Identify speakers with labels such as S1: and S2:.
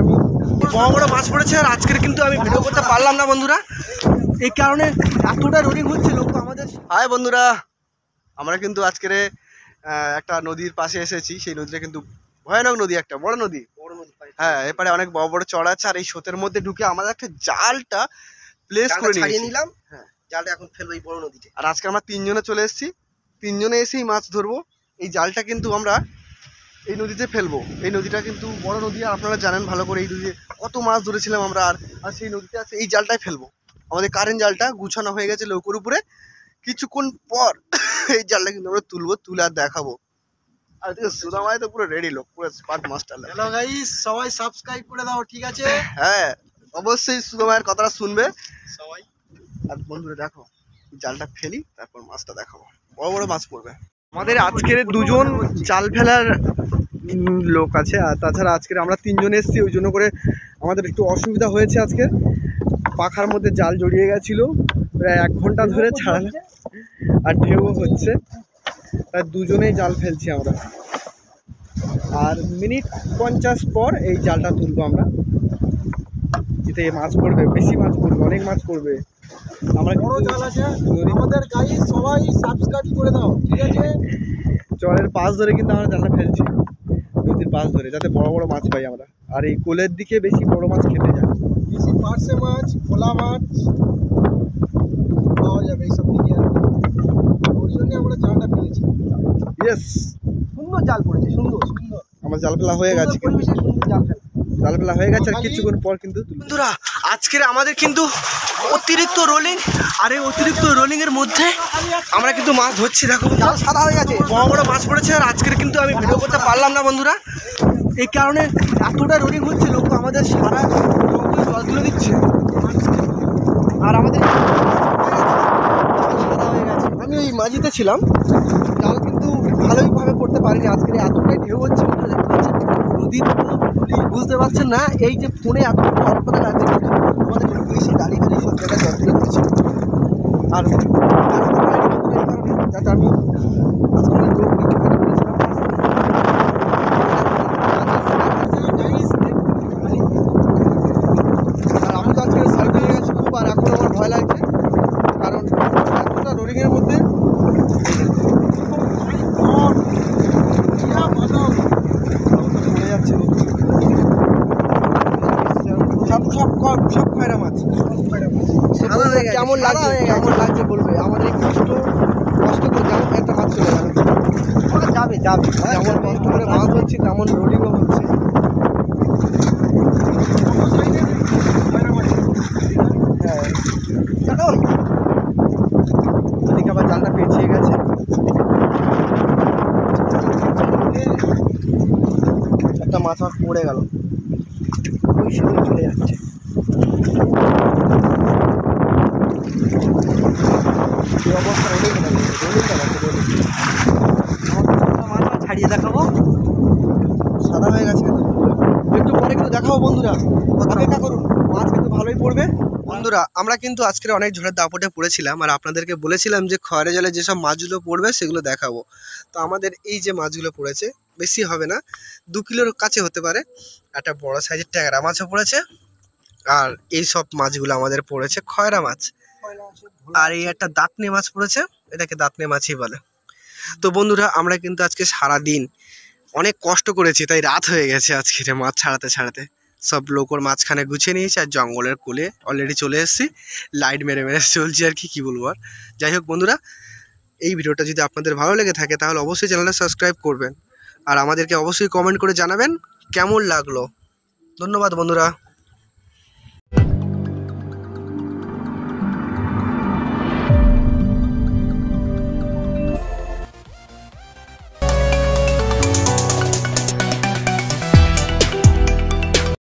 S1: আমি বড় বড় মাছ পড়েছে। আর আজকের কিন্তু আমি ভিডিও করতে পারলাম না বন্ধুরা, এই কারণে এতটা রোলিং হচ্ছে লোক আমাদের। হাই বন্ধুরা, আমরা কিন্তু আজকের একটা নদীর পাশে এসেছি। সেই নদীটা কিন্তু ভয়ানক নদী, একটা বড় নদী। হ্যাঁ, এপারে অনেক বড় বড় চড়া আছে। আর এই স্রোতের মধ্যে ঢুকে আমাদের একটা জালটা প্লেস করে নিয়ে নিলাম। হ্যাঁ, জালটা এখন ফেলবো এই বড় নদীতে। আর আজকে আমরা তিনজনে চলে এসেছি, তিনজনে এসেই মাছ ধরবো। এই জালটা কিন্তু আমরা এই নদীতে ফেলবো। এই নদীটা কিন্তু বড় নদী, আর আপনারা জানেন ভালো করে এই নদীতে কত মাছ ধরেছিলাম আমরা। আর সেই নদীতে আছে এই জালটাই ফেলবো। আমাদের কারেন্ট জালটা গুছানো হয়ে গেছে নৌকোর উপরে। কিছুক্ষণ পর এই জালটা কিন্তু আমরা তুলবো, তুলে আর দেখাবো। আর এদিকে সুদামাই তো পুরো রেডি লোক, পুরো স্মার্ট মাস্টার। হ্যালো গাইস, সবাই সাবস্ক্রাইব করে দাও, ঠিক আছে? হ্যাঁ, অবশ্যই সুদামাইয়ের কথাটা শুনবে সবাই। আর বন্ধুরা দেখো, জালটা ফেলি, তারপর মাছটা দেখাবো। বড় বড় মাছ পড়বে। আমাদের আজকের দুজন জাল ফেলার লোক আছে, আর তাছাড়া আজকের আমরা তিনজন এসেছি, ওই জন্য করে আমাদের একটু অসুবিধা হয়েছে। আজকে পাখার মধ্যে জাল জড়িয়ে গেছিলো, প্রায় 1 ঘন্টা ধরে ছাড়ালে, আর ঢেউ হচ্ছে, তাই দুজনেই জাল ফেলছি আমরা। আর মিনিট 50 পর এই জালটা তুলবো আমরা। এতে মাছ পড়বে, বেশি মাছ পড়বে, অনেক মাছ পড়বে। আমরা বড় জাল আছে আমাদের, গাইস সবাই সাবস্ক্রাইব করে দাও, ঠিক আছে? চরের পাশ ধরে কিন্তু আমরা জালটা ফেলছি, নদীর পাশ ধরে, যাতে বড় বড় মাছ পাই আমরা। আর এই কোলের দিকে বেশি বড় মাছ খেতে যায়, বেশি পার্শে মাছ, ভোলা মাছ পাওয়া যাবে এইসব দিকে। ওই জন্য আমরা জালটা ফেলেছি। ইয়েস, সুন্দর জাল পড়েছে, সুন্দর সুন্দর। আমার জাল ফেলা হয়ে গেছে, জাল ফেলা হয়ে গেছে। আর কিছুক্ষণ পর কিন্তু বন্ধুরা আজকের আমাদের কিন্তু অতিরিক্ত রোলিং, আর এই অতিরিক্ত রোলিং এর মধ্যে আমরা কিন্তু মাছ ধরছি। দেখো জাল সাদা হয়ে গেছে, বড় বড় মাছ পড়েছে। আর আজকের কিন্তু আমি ভিডিও করতে পারলাম না বন্ধুরা, এই কারণে এতটা রোলিং হচ্ছে লোক আমাদের সারা জল তুলে দিচ্ছে। আর আমাদের সাদা হয়ে গেছে। আমি ওই মাঝিতে ছিলাম, জাল কিন্তু ভালোইভাবে করতে পারিনি। আজকের এতটাই ঢেউ হচ্ছে, নদীর বুঝতে পারছেন না। এই যে ফোনে এত অল্পতা লাগছে, কিন্তু আমাদের এসে দাঁড়িয়ে দাঁড়িয়ে সব জায়গায় জল তুলে দিচ্ছে। আর যাতে আমি আজকে আমি তো আজকে সাইড হয়ে গেছি খুব। আর এখন আমার ভয় লাগছে, কারণ এতটা রোলিংয়ের মধ্যে যাচ্ছে সব খয়রা মাছ। কেমন লাগছে, কেমন লাগছে বলবে? আমার এই কষ্ট করে যেমন একটা মাছ চলে যাবে, যেমন কষ্ট করে মাছ হচ্ছে, তেমন রোলিংও হচ্ছে। হ্যাঁ, এদিকে আবার জালটা পেঁচিয়ে গেছে। একটা মাছ আমার পড়ে গেল, ওই সময় চলে যাচ্ছে। এই অবস্থা মাছ ছাড়িয়ে দেখাবো, সাদা হয়ে গেছে। একটু পরে কিন্তু দেখাবো বন্ধুরা, অপেক্ষা করুন, মাছ কিন্তু ভালোই পড়বে। বন্ধুরা আমরা কিন্তু আজকের অনেক ঝড়ের দাপটে পড়েছিলাম, আর আপনাদেরকে বলেছিলাম যে খয়রা জলে যেসব মাছগুলো পড়বে সেগুলো দেখাবো। তো আমাদের এই যে মাছগুলো পড়েছে, বেশি হবে না, 2 কিলোর কাছে হতে পারে। একটা বড় সাইজের ট্যাংরা মাছও পড়েছে। আর এই সব মাছগুলো আমাদের পড়েছে খয়রা মাছ। আর এই একটা দাঁতনে মাছ পড়েছে, এটাকে দাঁতনে মাছই বলে। তো বন্ধুরা আমরা কিন্তু আজকে সারাদিন অনেক কষ্ট করেছি, তাই রাত হয়ে গেছে আজকে মাছ ছাড়াতে। সব লোকর মাঝখানে গুছিয়ে নিয়েছি, আর জঙ্গলের কোলে অলরেডি চলে এসেছি। লাইট মেরে চলছি, আর কি বলবো। আর যাই হোক বন্ধুরা, এই ভিডিওটা যদি আপনাদের ভালো লেগে থাকে তাহলে অবশ্যই চ্যানেলটা সাবস্ক্রাইব করবেন, আর আমাদেরকে অবশ্যই কমেন্ট করে জানাবেন কেমন লাগলো। ধন্যবাদ বন্ধুরা।